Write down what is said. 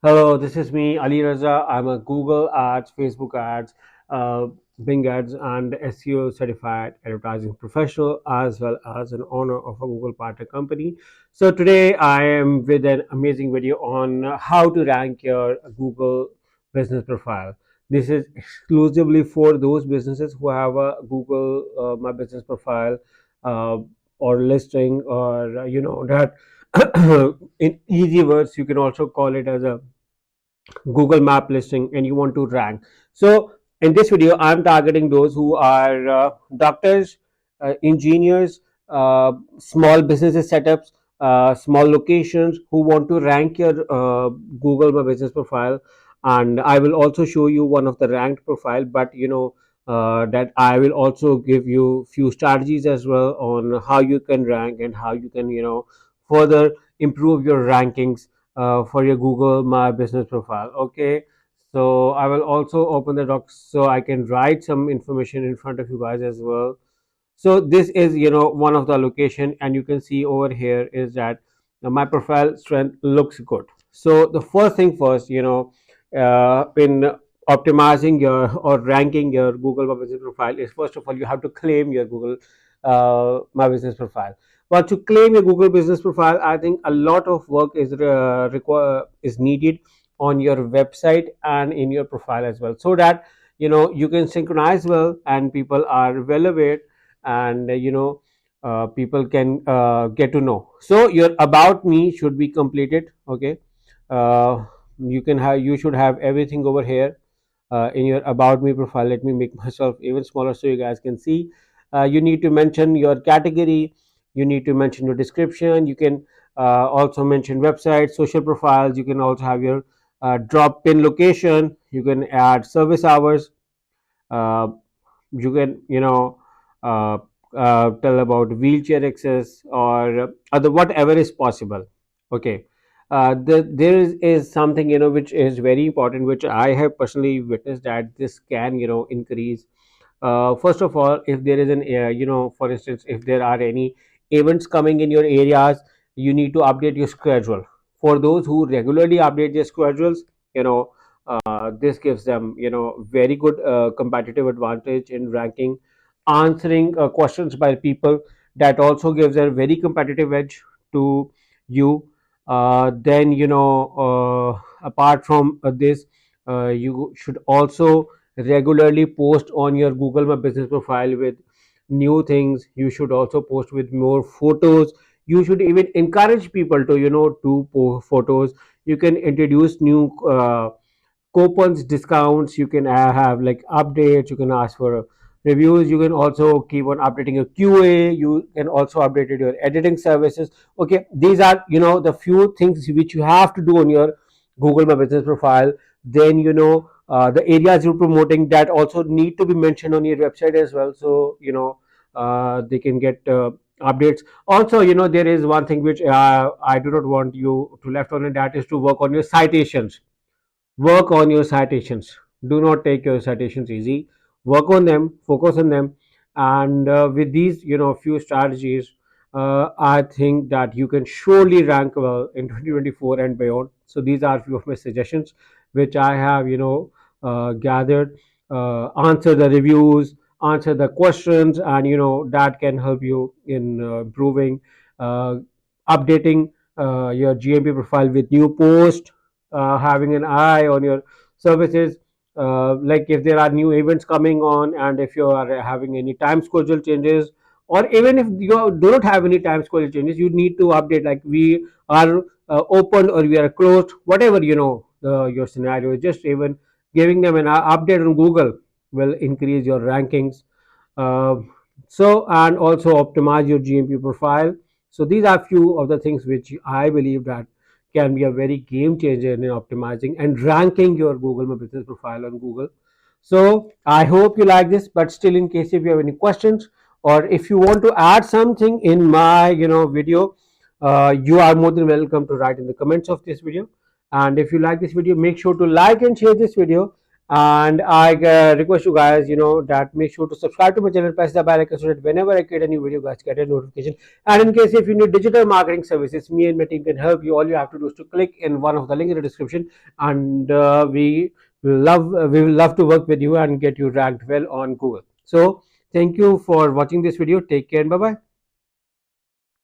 Hello, this is me, Ali Raza. I'm a Google Ads, Facebook Ads, uh, Bing Ads, and SEO certified advertising professional, as well as an owner of a Google partner company. So today I am with an amazing video on how to rank your Google business profile. This is exclusively for those businesses who have a Google My Business profile uh, or listing, or that in easy words, you can also call it as a Google Map listing, and you want to rank. So in this video, I'm targeting those who are doctors, engineers, small businesses setups, small locations who want to rank your Google My Business profile. And I will also show you one of the ranked profile, but that I will also give you few strategies as well on how you can rank and how you can further improve your rankings for your Google My Business profile. Okay, so I will also open the docs so I can write some information in front of you guys as well. So this is one of the location, and you can see over here is that my profile strength looks good. So the first thing first, in optimizing your or ranking your Google My Business profile is, first of all, you have to claim your Google My Business profile. But to claim your Google Business profile, I think a lot of work is needed on your website and in your profile as well, so that you can synchronize well and people are well aware, and people can get to know. So your about me should be completed. Okay, uh, you should have everything over here in your about me profile. Let me make myself even smaller so you guys can see. You need to mention your category, you need to mention your description, you can also mention website, social profiles, you can also have your drop pin location, you can add service hours, uh, you can uh, tell about wheelchair access or other whatever is possible. Okay, there is something which is very important, which I have personally witnessed, that this can increase. First of all, if there is an for instance, if there are any events coming in your areas, you need to update your schedule. For those who regularly update their schedules, this gives them very good competitive advantage in ranking. Answering questions by people, that also gives a very competitive edge to you. Then apart from this, you should also regularly post on your Google My Business profile with new things. You should also post with more photos. You should even encourage people to to post photos. You can introduce new coupons, discounts. You can have like updates. You can ask for reviews. You can also keep on updating your QA. You can also update your editing services. Okay, these are the few things which you have to do on your Google My Business profile. Then the areas you're promoting, that also need to be mentioned on your website as well, so they can get updates. Also, there is one thing which I do not want you to left on, and that is to work on your citations. Work on your citations. Do not take your citations easy. Work on them, focus on them, and with these few strategies, I think that you can surely rank well in 2024 and beyond. So these are few of my suggestions which I have gathered. Answer the reviews, answer the questions, and that can help you in improving, uh, updating your GMP profile with new posts, having an eye on your services. Like if there are new events coming on, and if you are having any time schedule changes, or even if you do not have any time schedule changes, you need to update, like we are open or we are closed, whatever your scenario is. Just even giving them an update on Google will increase your rankings. uh, and also optimize your GMP profile. So these are few of the things which I believe that can be a very game changer in optimizing and ranking your Google My Business profile on Google. So I hope you like this, but still, in case if you have any questions, or if you want to add something in my video, you are more than welcome to write in the comments of this video. And if you like this video, make sure to like and share this video, And I request you guys, that make sure to subscribe to my channel, press the bell icon so that whenever I create a new video, guys get a notification. And in case if you need digital marketing services, me and my team can help you. All you have to do is to click in one of the link in the description, and we will love to work with you and get you ranked well on Google. So thank you for watching this video. Take care and bye bye.